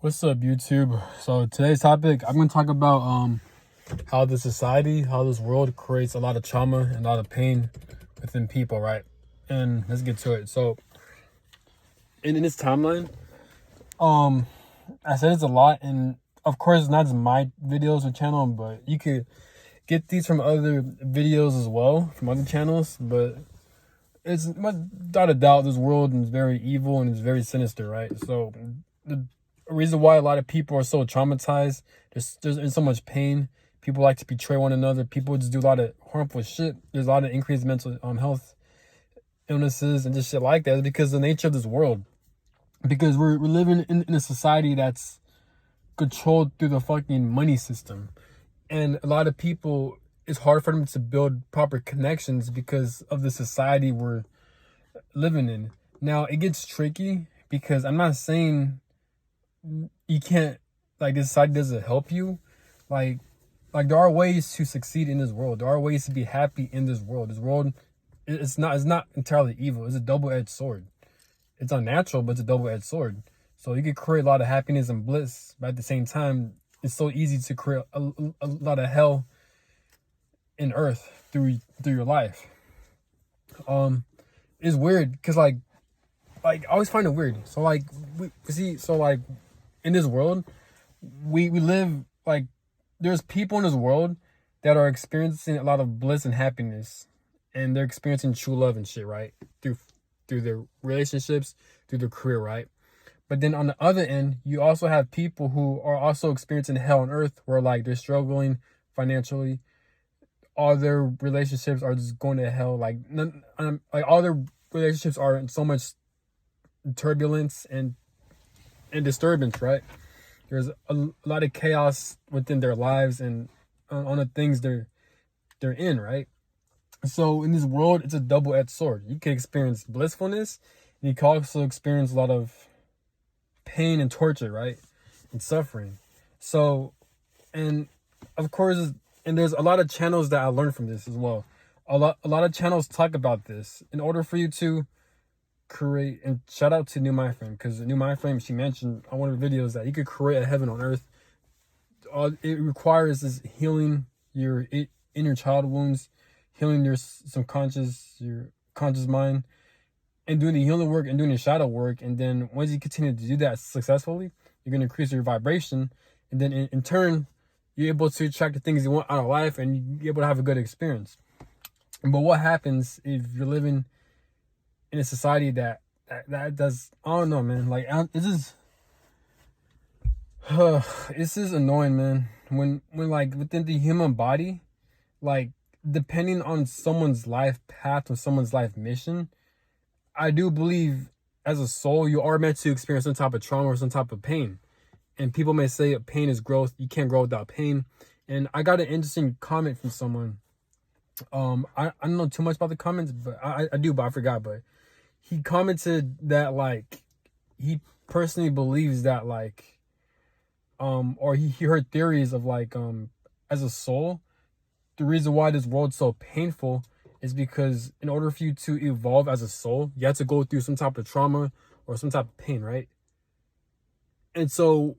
What's up, YouTube? So today's topic, I'm going to talk about how how this world creates a lot of trauma and a lot of pain within people, right? And let's get to it. So in this timeline, um, I said it's a lot, and of course, it's not just my videos or channel, but you could get these from other videos as well, from other channels. But it's without a doubt, this world is very evil and it's very sinister, right? So the reason why a lot of people are so traumatized, there's so much pain. People like to betray one another. People just do a lot of harmful shit. There's a lot of increased mental health illnesses and just shit like that. It's because of the nature of this world. Because we're living in a society that's controlled through the fucking money system. And a lot of people, it's hard for them to build proper connections because of the society we're living in. Now, it gets tricky because I'm not saying you can't, like, this society doesn't help you. Like there are ways to succeed in this world. There are ways to be happy in this world. This world, it's not entirely evil. It's a double-edged sword. It's unnatural, but it's a double-edged sword. So you can create a lot of happiness and bliss, but at the same time, it's so easy to create a lot of hell in earth through your life. It's weird because like I always find it weird. So like in this world, we live, like, there's people in this world that are experiencing a lot of bliss and happiness, and they're experiencing true love and shit, right? Through their relationships, through their career, right? But then on the other end, you also have people who are also experiencing hell on earth, where like they're struggling financially. All their relationships are just going to hell. Like all their relationships are in so much turbulence and disturbance, right? There's a lot of chaos within their lives and on the things they're in, right? So in this world, it's a double-edged sword. You can experience blissfulness, and you can also experience a lot of pain and torture, right? And suffering. So, and of course, and there's a lot of channels that I learned from this as well. A lot of channels talk about this. In order for you to create, and shout out to New Mind Frame, because New Mind Frame, she mentioned on one of the videos that you could create a heaven on earth. All it requires is healing your inner child wounds, healing your conscious mind, and doing the healing work and doing the shadow work. And then once you continue to do that successfully, you're going to increase your vibration, and then in turn, you're able to attract the things you want out of life, and you're able to have a good experience. But what happens if you're living in a society that does, I don't know, man. Like, this is annoying, man. When like within the human body, like, depending on someone's life path or someone's life mission, I do believe as a soul, you are meant to experience some type of trauma or some type of pain. And people may say pain is growth. You can't grow without pain. And I got an interesting comment from someone. I don't know too much about the comments, but I do, but I forgot. But he commented that, like, he personally believes that, like, or he heard theories of, like, as a soul, the reason why this world's so painful is because in order for you to evolve as a soul, you have to go through some type of trauma or some type of pain, right? And so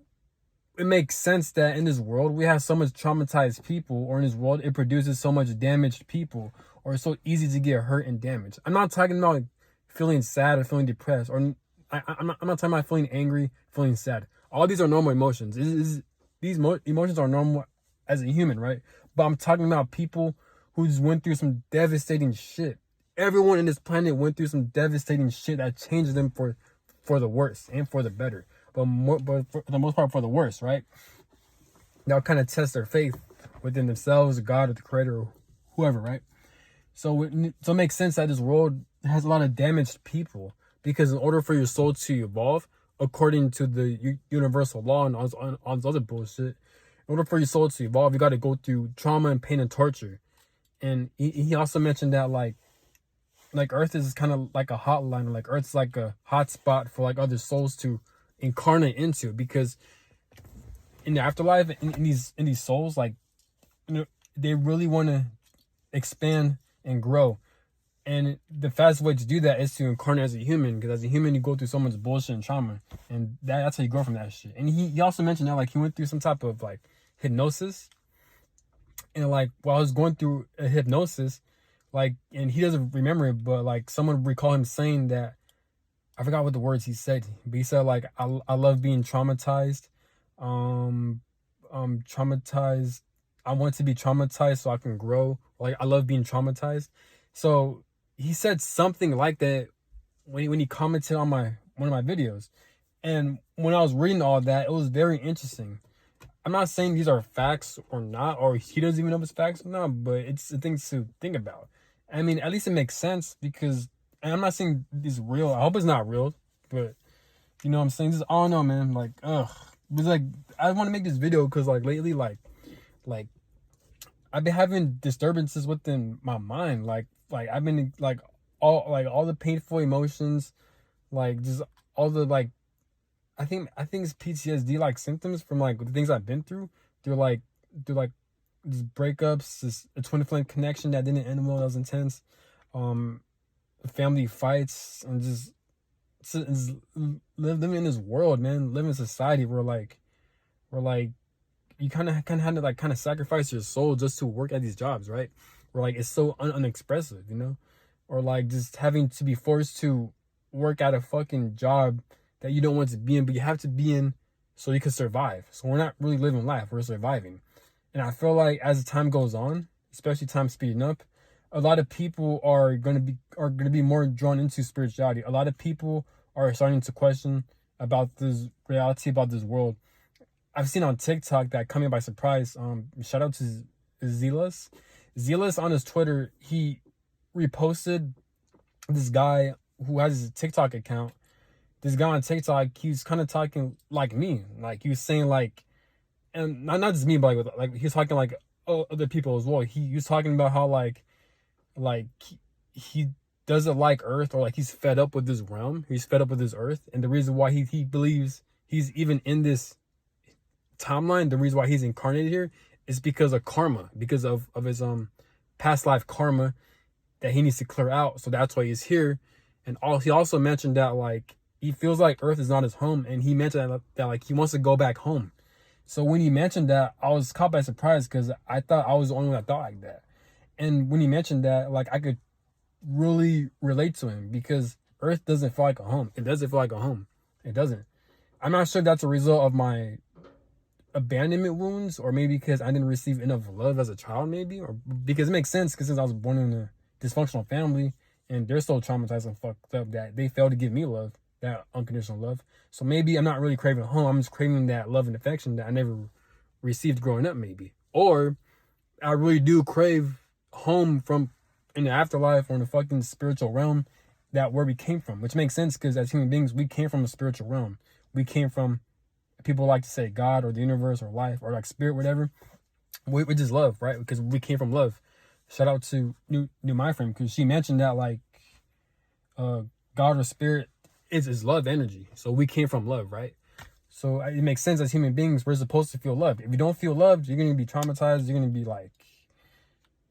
it makes sense that in this world, we have so much traumatized people, or in this world, it produces so much damaged people, or it's so easy to get hurt and damaged. I'm not talking about feeling sad or feeling depressed, or I'm not talking about feeling angry, feeling sad. All these are normal emotions. These emotions are normal as a human, right? But I'm talking about people who just went through some devastating shit. Everyone in this planet went through some devastating shit that changed them for the worse and for the better. But for the most part, for the worse, right? They'll kind of test their faith within themselves, God, or the Creator, or whoever, right? So it makes sense that this world has a lot of damaged people, because in order for your soul to evolve, according to the universal law and on other bullshit, in order for your soul to evolve, you got to go through trauma and pain and torture. And he also mentioned that like Earth is kind of like a hotline, like Earth's like a hotspot for like other souls to incarnate into, because in the afterlife, in these souls, like, you know, they really want to expand and grow. And the fastest way to do that is to incarnate as a human, because as a human, you go through so much bullshit and trauma, and that's how you grow from that shit. And he also mentioned that like he went through some type of like hypnosis, and like while he was going through a hypnosis, like, and he doesn't remember it, but like someone recall him saying that, I forgot what the words he said, but he said like I love being traumatized, um, traumatized. I want to be traumatized so I can grow. Like I love being traumatized. So he said something like that when he commented on my one of my videos, and when I was reading all that, it was very interesting. I'm not saying these are facts or not, or he doesn't even know if it's facts or not, but it's the things to think about. I mean, at least it makes sense because, and I'm not saying this is real. I hope it's not real, but you know what I'm saying? Just, I don't know, man. Like, ugh. It's like, I want to make this video because, like, lately, like, I've been having disturbances within my mind. Like I've been, all the painful emotions, like, just all the, like, I think it's PTSD like symptoms from like the things I've been through. Through like these breakups, this a twin flame connection that didn't end well, that was intense. Um, family fights, and just living in this world, man. Living in society where you kind of had to like kind of sacrifice your soul just to work at these jobs, right? Where like it's so unexpressive, you know, or like just having to be forced to work at a fucking job that you don't want to be in, but you have to be in so you can survive. So we're not really living life; we're surviving. And I feel like as the time goes on, especially time speeding up, a lot of people are gonna be more drawn into spirituality. A lot of people are starting to question about this reality, about this world. I've seen on TikTok that coming by surprise. Shout out to Zealous. Zealous on his Twitter, he reposted this guy who has his TikTok account. This guy on TikTok, he was kind of talking like me. Like he was saying like, and not just me, but like he was talking like other people as well. He was talking about how like he doesn't like Earth, or like he's fed up with this realm. He's fed up with this Earth, and the reason why he believes he's even in this timeline, the reason why he's incarnated here is because of karma, because of his past life karma that he needs to clear out. So that's why he's here. And he also mentioned that like he feels like Earth is not his home, and he mentioned that like he wants to go back home. So when he mentioned that, I was caught by surprise because I thought I was the only one that thought like that. And when he mentioned that, like I could really relate to him because Earth doesn't feel like a home. It doesn't feel like a home. It doesn't. I'm not sure if that's a result of my abandonment wounds, or maybe because I didn't receive enough love as a child, maybe, or because it makes sense because since I was born in a dysfunctional family and they're so traumatized and fucked up that they failed to give me love, that unconditional love. So maybe I'm not really craving home. I'm just craving that love and affection that I never received growing up, maybe. Or I really do crave home from in the afterlife or in the fucking spiritual realm, that where we came from, which makes sense because as human beings, we came from a spiritual realm. We came from, people like to say God or the universe or life or like spirit, whatever. We just love, right? Because we came from love. Shout out to new my friend, because she mentioned that like God or spirit is love energy. So we came from love, right? So it makes sense as human beings, we're supposed to feel loved. If you don't feel loved, you're gonna be traumatized. You're gonna be like,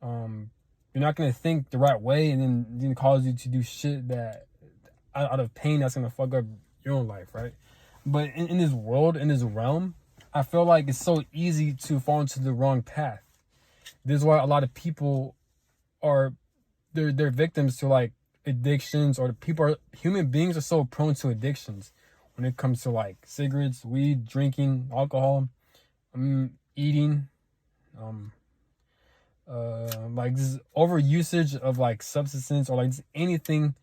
you're not gonna think the right way, and then it's gonna cause you to do shit that out of pain that's gonna fuck up your own life, right? But in this world, in this realm, I feel like it's so easy to fall into the wrong path. This is why a lot of people are they're victims to like addictions, or human beings are so prone to addictions when it comes to like cigarettes, weed, drinking, alcohol, eating, like this over usage of like substances, or like just anything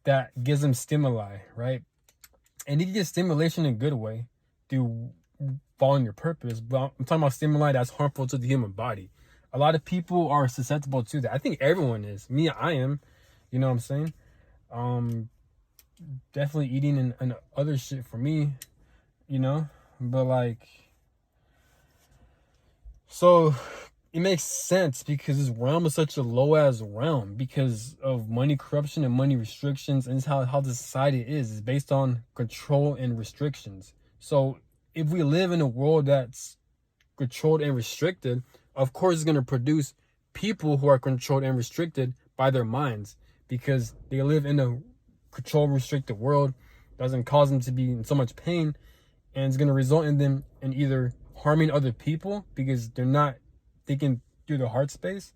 that gives them stimuli, right? And you can get stimulation in a good way through following your purpose, but I'm talking about stimuli that's harmful to the human body. A lot of people are susceptible to that. I think everyone is. Me, I am. You know what I'm saying? Definitely eating and other shit for me, you know? But like, so it makes sense because this realm is such a low ass realm because of money corruption and money restrictions, and it's how the society is. It's based on control and restrictions. So if we live in a world that's controlled and restricted, of course it's going to produce people who are controlled and restricted by their minds, because they live in a control restricted world. Doesn't cause them to be in so much pain, and it's going to result in them in either harming other people because they're not thinking through the heart space,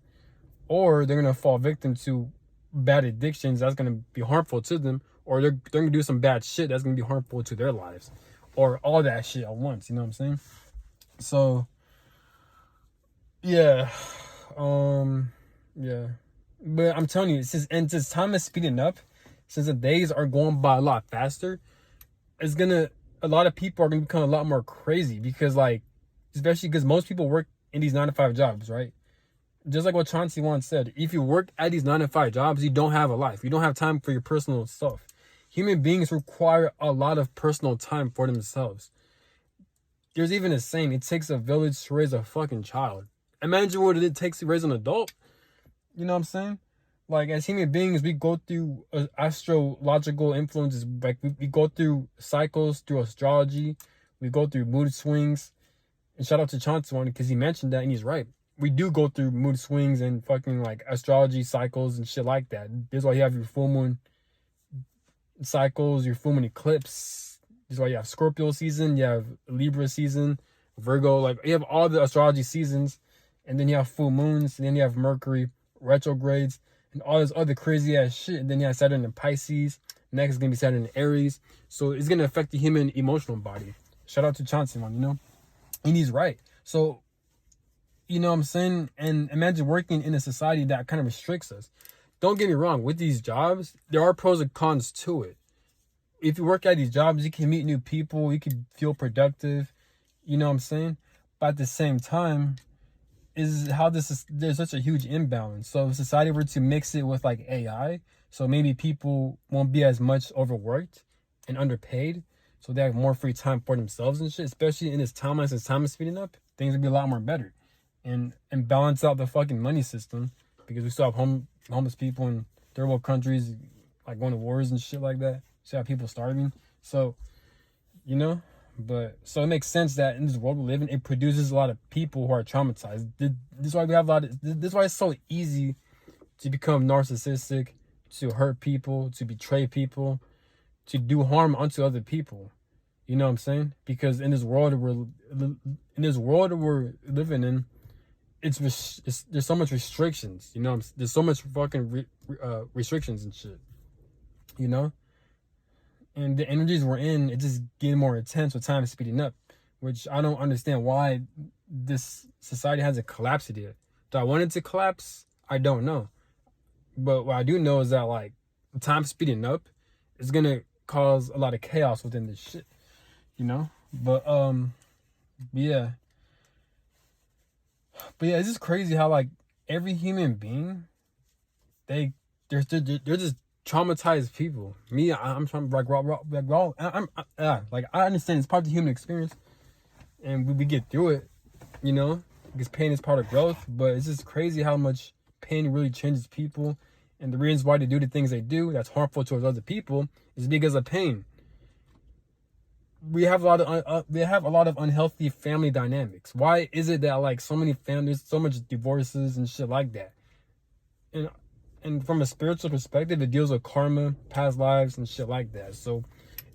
or they're going to fall victim to bad addictions that's going to be harmful to them, or they're going to do some bad shit that's going to be harmful to their lives, or all that shit at once. You know what I'm saying? So yeah, yeah, but I'm telling you, since time is speeding up, since the days are going by a lot faster, it's gonna a lot of people are gonna become a lot more crazy because, like, especially because most people work in these 9 to 5 jobs, right? Just like what Chauncey once said, if you work at these 9 to 5 jobs, you don't have a life. You don't have time for your personal stuff. Human beings require a lot of personal time for themselves. There's even a saying, it takes a village to raise a fucking child. Imagine what it takes to raise an adult. You know what I'm saying? Like, as human beings, we go through astrological influences. Like, we go through cycles, through astrology. We go through mood swings. And shout out to Chauncey one because he mentioned that and he's right. We do go through mood swings and fucking like astrology cycles and shit like that. This is why you have your full moon cycles, your full moon eclipse. This is why you have Scorpio season, you have Libra season, Virgo. Like, you have all the astrology seasons, and then you have full moons, and then you have Mercury retrogrades, and all this other crazy ass shit. And then you have Saturn in Pisces. Next is gonna be Saturn in Aries. So it's gonna affect the human emotional body. Shout out to Chauncey one, you know? And he's right. So, you know what I'm saying? And imagine working in a society that kind of restricts us. Don't get me wrong, with these jobs, there are pros and cons to it. If you work at these jobs, you can meet new people, you can feel productive, you know what I'm saying? But at the same time, is how there's such a huge imbalance. So if society were to mix it with like AI, so maybe people won't be as much overworked and underpaid, so they have more free time for themselves and shit, especially in this timeline, since time is speeding up, things would be a lot more better. And balance out the fucking money system, because we still have homeless people in third world countries, like going to wars and shit like that. So have people starving. So, you know, but so it makes sense that in this world we live in, it produces a lot of people who are traumatized. This is why we have a lot of, this is why it's so easy to become narcissistic, to hurt people, to betray people, to do harm unto other people. You know what I'm saying? Because in this world we're living in, there's so much restrictions. You know, there's so much fucking restrictions and shit. You know, and the energies we're in, it just getting more intense with time speeding up, which I don't understand why this society hasn't collapsed yet. Do I want it to collapse? I don't know. But what I do know is that, like, time speeding up is gonna cause a lot of chaos within this shit, you know? But yeah. But yeah, it's just crazy how, like, every human being, they're just traumatized people. Me, I'm trying to like I understand it's part of the human experience, and we get through it, you know, because pain is part of growth. But it's just crazy how much pain really changes people, and the reasons why they do the things they do that's harmful towards other people is because of pain. We have a lot of unhealthy family dynamics. Why is it that, like, so many families, so much divorces and shit like that? And from a spiritual perspective, it deals with karma, past lives, and shit like that. So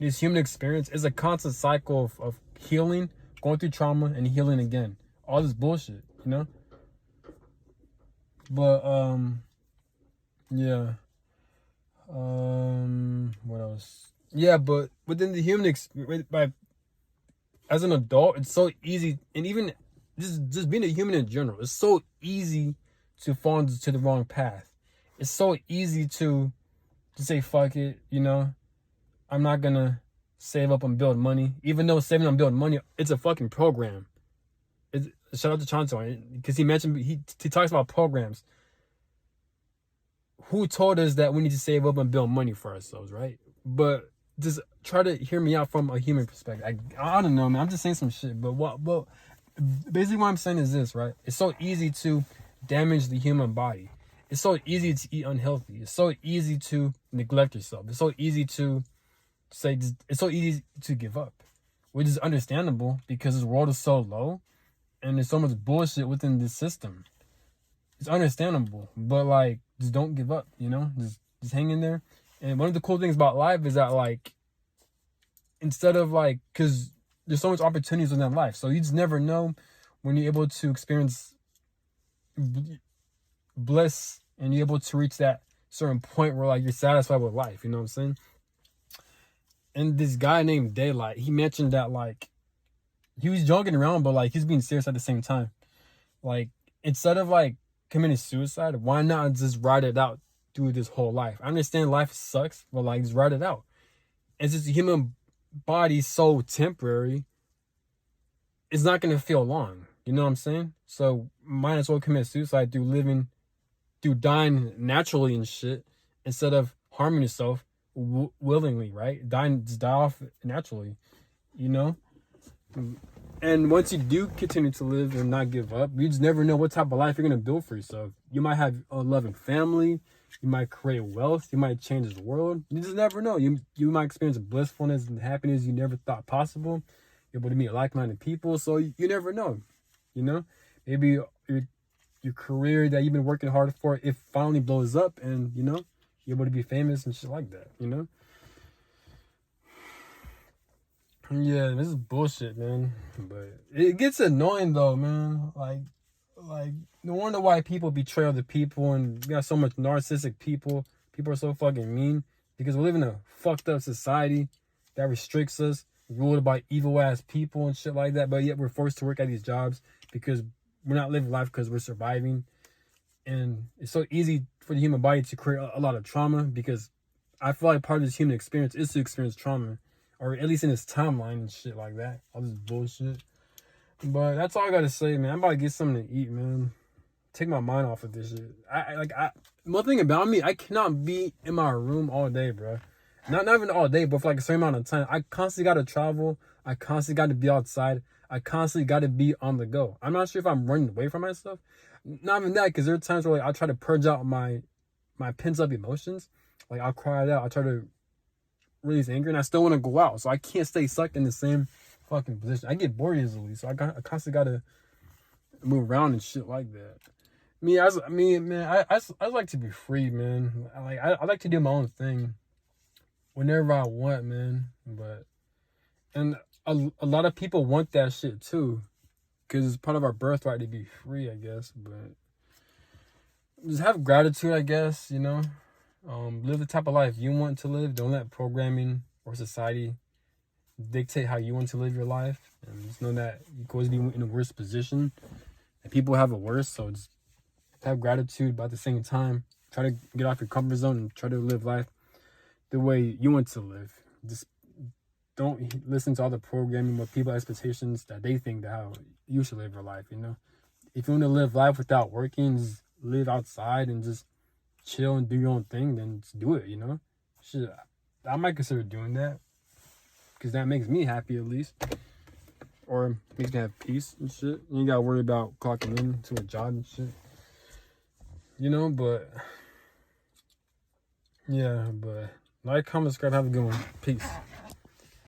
this human experience is a constant cycle of healing, going through trauma, and healing again. All this bullshit, you know? But, yeah. What else? Yeah, but within the human experience, as an adult, it's so easy, and even just being a human in general, it's so easy to fall into the wrong path. It's so easy to say fuck it, you know. I'm not gonna save up and build money, even though saving and building money, it's a fucking program. Shout out to Chauncey because he mentioned he talks about programs. Who told us that we need to save up and build money for ourselves, right? But just try to hear me out from a human perspective. I don't know, man. I'm just saying some shit. But basically what I'm saying is this, right? It's so easy to damage the human body. It's so easy to eat unhealthy. It's so easy to neglect yourself. It's so easy to say, it's so easy to give up, which is understandable because this world is so low and there's so much bullshit within this system. It's understandable, but, like, just don't give up, you know? Just just hang in there. And one of the cool things about life is that, like, instead of like, because there's so much opportunities within life, so you just never know when you're able to experience bliss and you're able to reach that certain point where like you're satisfied with life. You know what I'm saying? And this guy named Daylight, he mentioned that like he was joking around, but like he's being serious at the same time. Like, instead of like committing suicide, why not just ride it out through this whole life? I understand life sucks, but like just ride it out. It's just the human body so temporary. It's not gonna feel long. You know what I'm saying? So might as well commit suicide through dying naturally and shit, instead of harming yourself willingly, right? Just die off naturally, you know? And once you do continue to live and not give up, you just never know what type of life you're going to build for yourself. You might have a loving family. You might create wealth. You might change the world. You just never know. You might experience blissfulness and happiness you never thought possible. You're able to meet like-minded people. So you never know, you know? Maybe your career that you've been working hard for, it finally blows up and, you know, you're able to be famous and shit like that, you know? Yeah, this is bullshit, man. But it gets annoying though, man. Like no wonder why people betray other people, and we got so much narcissistic people. People are so fucking mean because we live in a fucked up society that restricts us, ruled by evil ass people and shit like that. But yet we're forced to work at these jobs because we're not living life because we're surviving. And it's so easy for the human body to create a lot of trauma, because I feel like part of this human experience is to experience trauma, or at least in this timeline and shit like that. All this bullshit. But that's all I gotta say, man. I'm about to get something to eat, man. Take my mind off of this shit. One thing about me, I cannot be in my room all day, bro. Not even all day, but for like a certain amount of time. I constantly gotta travel. I constantly gotta be outside. I constantly gotta be on the go. I'm not sure if I'm running away from myself. Not even that, because there are times where like I try to purge out my pent up emotions. Like I'll cry it out. I try to release anger, and I still want to go out. So I can't stay stuck in the same fucking position. I get bored easily, so I constantly gotta move around and shit like that. I like to be free, man. I like to do my own thing whenever I want, man. And a lot of people want that shit too, because it's part of our birthright to be free, I guess. But just have gratitude, I guess, you know. Live the type of life you want to live. Don't let programming or society dictate how you want to live your life. And just know that you can always be in a worse position, and people have it worse. So just have gratitude, but at the same time, try to get off your comfort zone and try to live life the way you want to live. Just don't listen to all the programming with people's expectations that they think that how you should live your life, you know? If you want to live life without working, just live outside and just chill and do your own thing, then just do it, you know? Shit, I might consider doing that, because that makes me happy at least. Or makes me have peace and shit. You ain't gotta worry about clocking in to a job and shit. You know, but yeah, but like, comment, subscribe, have a good one. Peace.